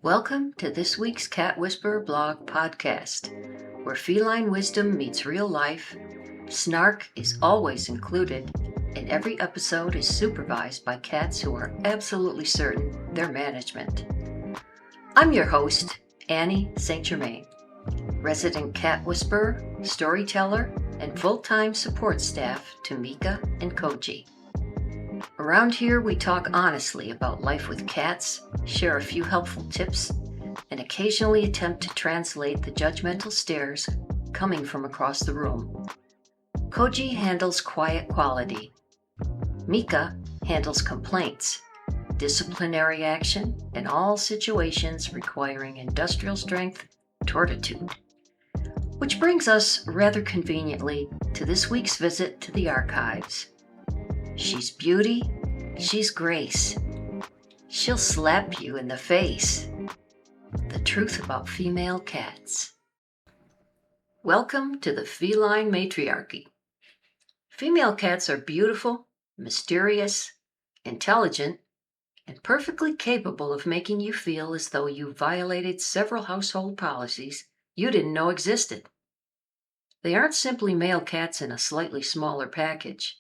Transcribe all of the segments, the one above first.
Welcome to this week's Cat Whisperer blog podcast, where feline wisdom meets real life, snark is always included, and every episode is supervised by cats who are absolutely certain their management. I'm your host, Annie St. Germain, resident cat whisperer, storyteller, and full-time support staff to Mika and Koji. Around here, we talk honestly about life with cats, share a few helpful tips, and occasionally attempt to translate the judgmental stares coming from across the room. Koji handles quiet quality. Mika handles complaints, disciplinary action, and all situations requiring industrial strength tortitude. Which brings us, rather conveniently, to this week's visit to the archives. She's beauty, she's grace. She'll slap you in the face. The truth about female cats. Welcome to the feline matriarchy. Female cats are beautiful, mysterious, intelligent, and perfectly capable of making you feel as though you violated several household policies you didn't know existed. They aren't simply male cats in a slightly smaller package.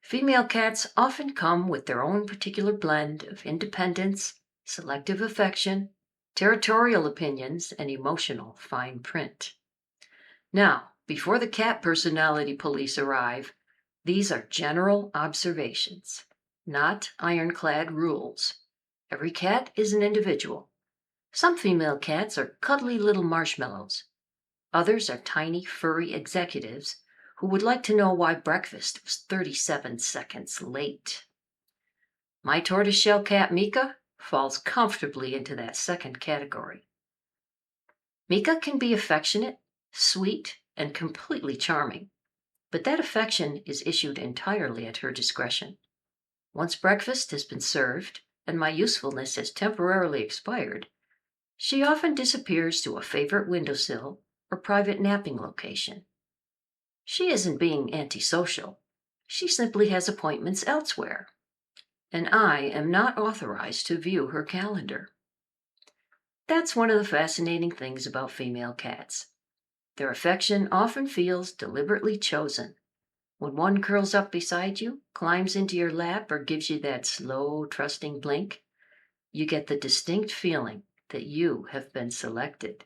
Female cats often come with their own particular blend of independence, selective affection, territorial opinions, and emotional fine print. Now, before the cat personality police arrive, these are general observations, not ironclad rules. Every cat is an individual. Some female cats are cuddly little marshmallows. Others are tiny, furry executives who would like to know why breakfast was 37 seconds late. My tortoiseshell cat Mika falls comfortably into that second category. Mika can be affectionate, sweet, and completely charming, but that affection is issued entirely at her discretion. Once breakfast has been served and my usefulness has temporarily expired, she often disappears to a favorite windowsill or private napping location. She isn't being antisocial. She simply has appointments elsewhere, and I am not authorized to view her calendar. That's one of the fascinating things about female cats. Their affection often feels deliberately chosen. When one curls up beside you, climbs into your lap, or gives you that slow, trusting blink, you get the distinct feeling that you have been selected.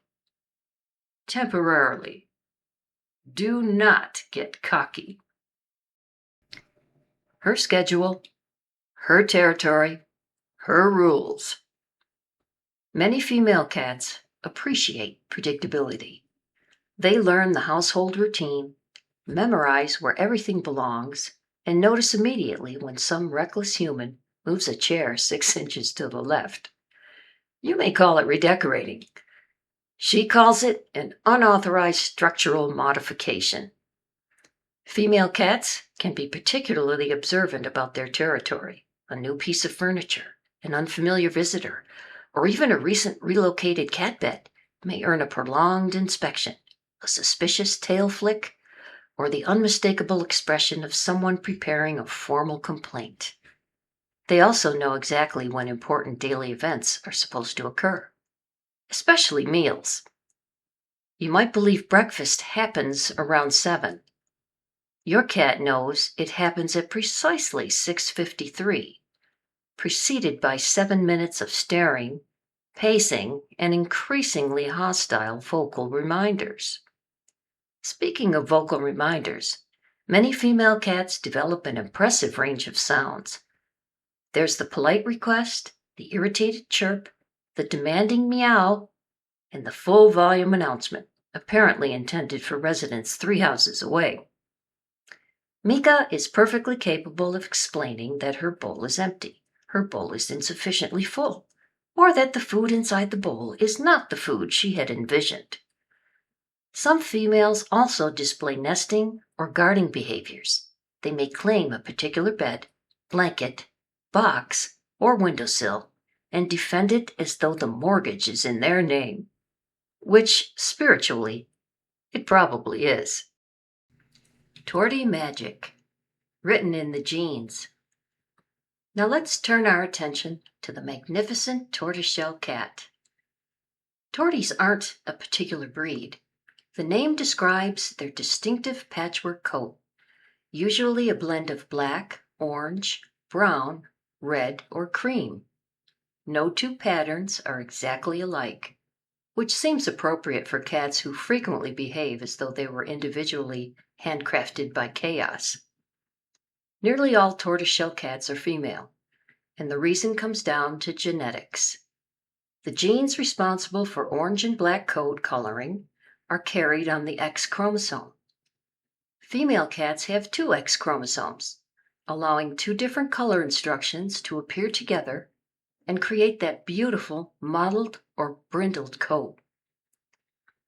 Temporarily. Do not get cocky. Her schedule, her territory, her rules. Many female cats appreciate predictability. They learn the household routine, memorize where everything belongs, and notice immediately when some reckless human moves a chair 6 inches to the left. You may call it redecorating. She calls it an unauthorized structural modification. Female cats can be particularly observant about their territory. A new piece of furniture, an unfamiliar visitor, or even a recent relocated cat bed may earn a prolonged inspection, a suspicious tail flick, or the unmistakable expression of someone preparing a formal complaint. They also know exactly when important daily events are supposed to occur. Especially meals. You might believe breakfast happens around 7. Your cat knows it happens at precisely 6:53, preceded by 7 minutes of staring, pacing, and increasingly hostile vocal reminders. Speaking of vocal reminders, many female cats develop an impressive range of sounds. There's the polite request, the irritated chirp, the demanding meow, and the full volume announcement, apparently intended for residents 3 houses away. Mika is perfectly capable of explaining that her bowl is empty, her bowl is insufficiently full, or that the food inside the bowl is not the food she had envisioned. Some females also display nesting or guarding behaviors. They may claim a particular bed, blanket, box, or windowsill, and defend it as though the mortgage is in their name. Which, spiritually, it probably is. Tortie magic, written in the genes. Now let's turn our attention to the magnificent tortoiseshell cat. Torties aren't a particular breed. The name describes their distinctive patchwork coat, usually a blend of black, orange, brown, red, or cream. No two patterns are exactly alike, which seems appropriate for cats who frequently behave as though they were individually handcrafted by chaos. Nearly all tortoiseshell cats are female, and the reason comes down to genetics. The genes responsible for orange and black coat coloring are carried on the X chromosome. Female cats have two X chromosomes, allowing two different color instructions to appear together and create that beautiful mottled or brindled coat.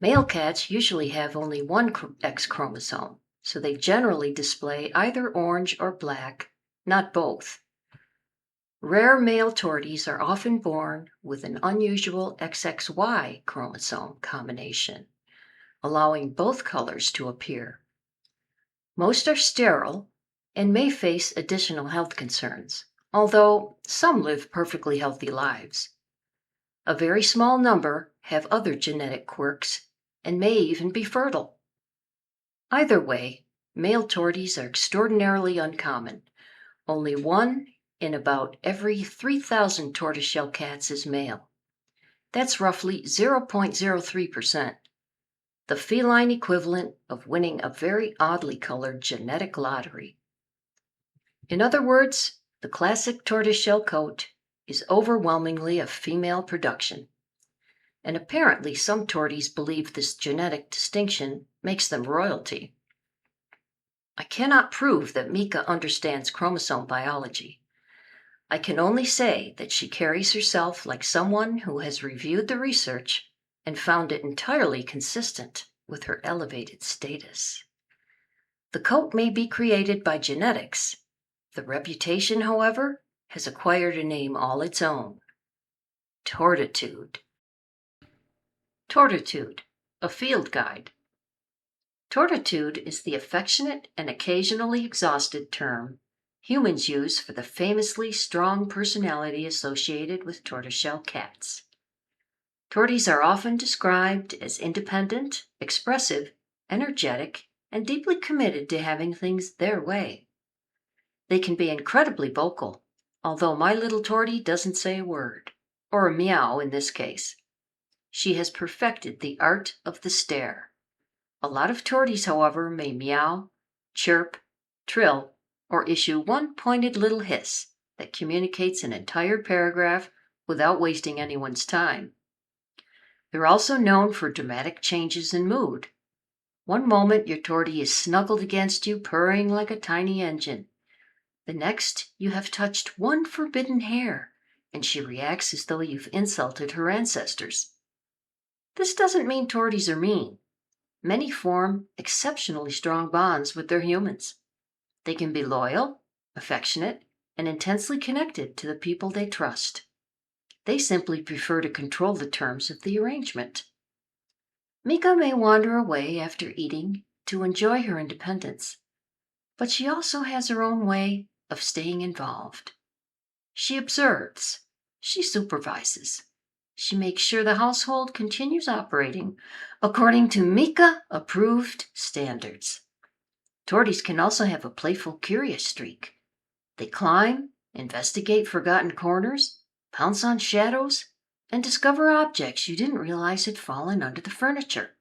Male cats usually have only one X chromosome, so they generally display either orange or black, not both. Rare male torties are often born with an unusual XXY chromosome combination, allowing both colors to appear. Most are sterile and may face additional health concerns, although some live perfectly healthy lives. A very small number have other genetic quirks and may even be fertile. Either way, male torties are extraordinarily uncommon. Only one in about every 3,000 tortoiseshell cats is male. That's roughly 0.03%, the feline equivalent of winning a very oddly colored genetic lottery. In other words, the classic tortoiseshell coat is overwhelmingly a female production. And apparently some torties believe this genetic distinction makes them royalty. I cannot prove that Mika understands chromosome biology. I can only say that she carries herself like someone who has reviewed the research and found it entirely consistent with her elevated status. The coat may be created by genetics. The reputation, however, has acquired a name all its own: Tortitude. Tortitude, a field guide. Tortitude is the affectionate and occasionally exhausted term humans use for the famously strong personality associated with tortoiseshell cats. Torties are often described as independent, expressive, energetic, and deeply committed to having things their way. They can be incredibly vocal, although my little tortie doesn't say a word, or a meow in this case. She has perfected the art of the stare. A lot of torties, however, may meow, chirp, trill, or issue one pointed little hiss that communicates an entire paragraph without wasting anyone's time. They're also known for dramatic changes in mood. One moment your tortie is snuggled against you, purring like a tiny engine. The next, you have touched one forbidden hair, and she reacts as though you've insulted her ancestors. This doesn't mean torties are mean. Many form exceptionally strong bonds with their humans. They can be loyal, affectionate, and intensely connected to the people they trust. They simply prefer to control the terms of the arrangement. Mika may wander away after eating to enjoy her independence, but she also has her own way of staying involved. She observes, she supervises, she makes sure the household continues operating according to Mika-approved standards. Torties can also have a playful, curious streak. They climb, investigate forgotten corners, pounce on shadows, and discover objects you didn't realize had fallen under the furniture.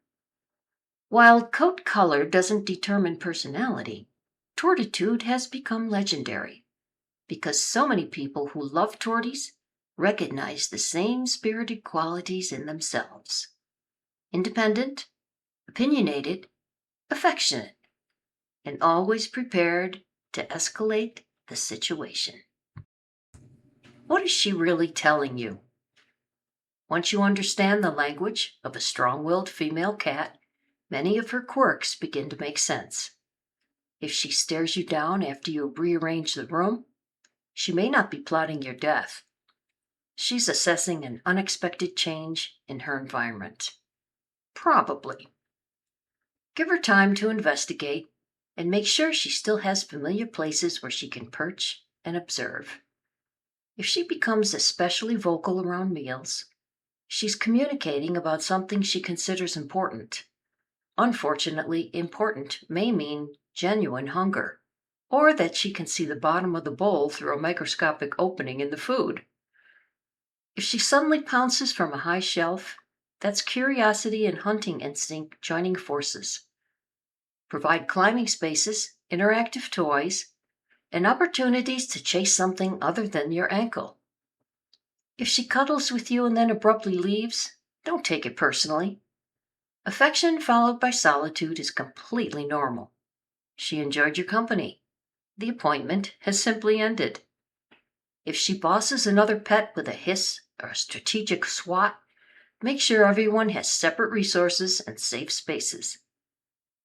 While coat color doesn't determine personality, Tortitude has become legendary because so many people who love torties recognize the same spirited qualities in themselves: independent, opinionated, affectionate, and always prepared to escalate the situation. What is she really telling you? Once you understand the language of a strong-willed female cat, many of her quirks begin to make sense. If she stares you down after you rearrange the room, she may not be plotting your death. She's assessing an unexpected change in her environment. Probably. Give her time to investigate and make sure she still has familiar places where she can perch and observe. If she becomes especially vocal around meals, She's communicating about something she considers important. Unfortunately, important may mean genuine hunger, or that she can see the bottom of the bowl through a microscopic opening in the food. If she suddenly pounces from a high shelf, that's curiosity and hunting instinct joining forces. Provide climbing spaces, interactive toys, and opportunities to chase something other than your ankle. If she cuddles with you and then abruptly leaves, don't take it personally. Affection followed by solitude is completely normal. She enjoyed your company. The appointment has simply ended. If she bosses another pet with a hiss or a strategic swat, make sure everyone has separate resources and safe spaces.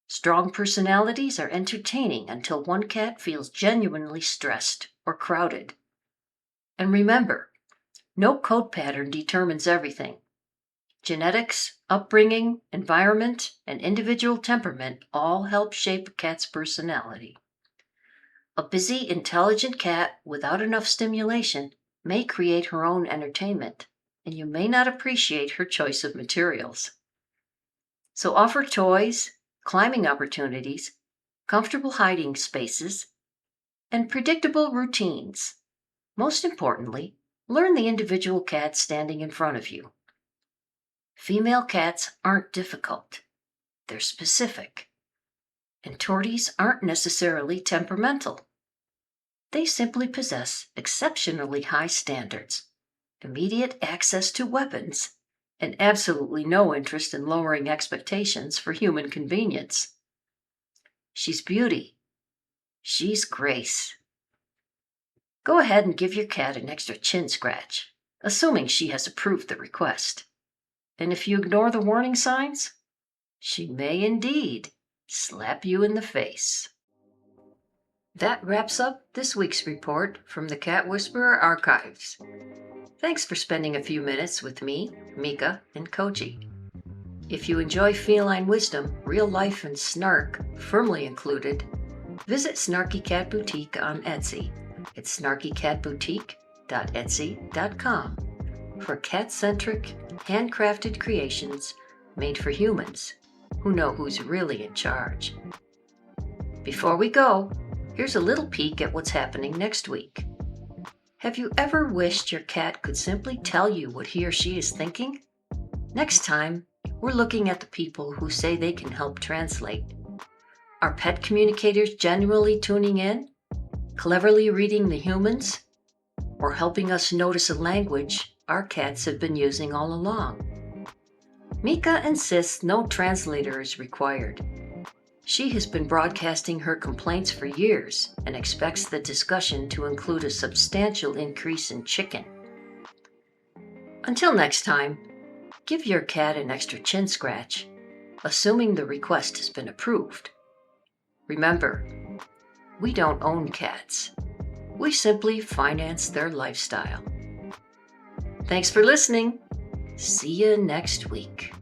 Strong personalities are entertaining until one cat feels genuinely stressed or crowded. And remember, no code pattern determines everything. Genetics, upbringing, environment, and individual temperament all help shape a cat's personality. A busy, intelligent cat without enough stimulation may create her own entertainment, and you may not appreciate her choice of materials. So offer toys, climbing opportunities, comfortable hiding spaces, and predictable routines. Most importantly, learn the individual cat standing in front of you. Female cats aren't difficult. They're specific. And torties aren't necessarily temperamental. They simply possess exceptionally high standards, immediate access to weapons, and absolutely no interest in lowering expectations for human convenience. She's beauty. She's grace. Go ahead and give your cat an extra chin scratch, assuming she has approved the request. And if you ignore the warning signs, she may indeed slap you in the face. That wraps up this week's report from the Cat Whisperer Archives. Thanks for spending a few minutes with me, Mika, and Koji. If you enjoy feline wisdom, real life, and snark firmly included, visit Snarky Cat Boutique on Etsy. It's snarkycatboutique.etsy.com for cat-centric, handcrafted creations made for humans who know who's really in charge. Before we go, here's a little peek at what's happening next week. Have you ever wished your cat could simply tell you what he or she is thinking? Next time, we're looking at the people who say they can help translate. Are pet communicators genuinely tuning in, cleverly reading the humans, or helping us notice a language our cats have been using all along? Mika insists no translator is required. She has been broadcasting her complaints for years and expects the discussion to include a substantial increase in chicken. Until next time, give your cat an extra chin scratch, assuming the request has been approved. Remember, we don't own cats. We simply finance their lifestyle. Thanks for listening. See you next week.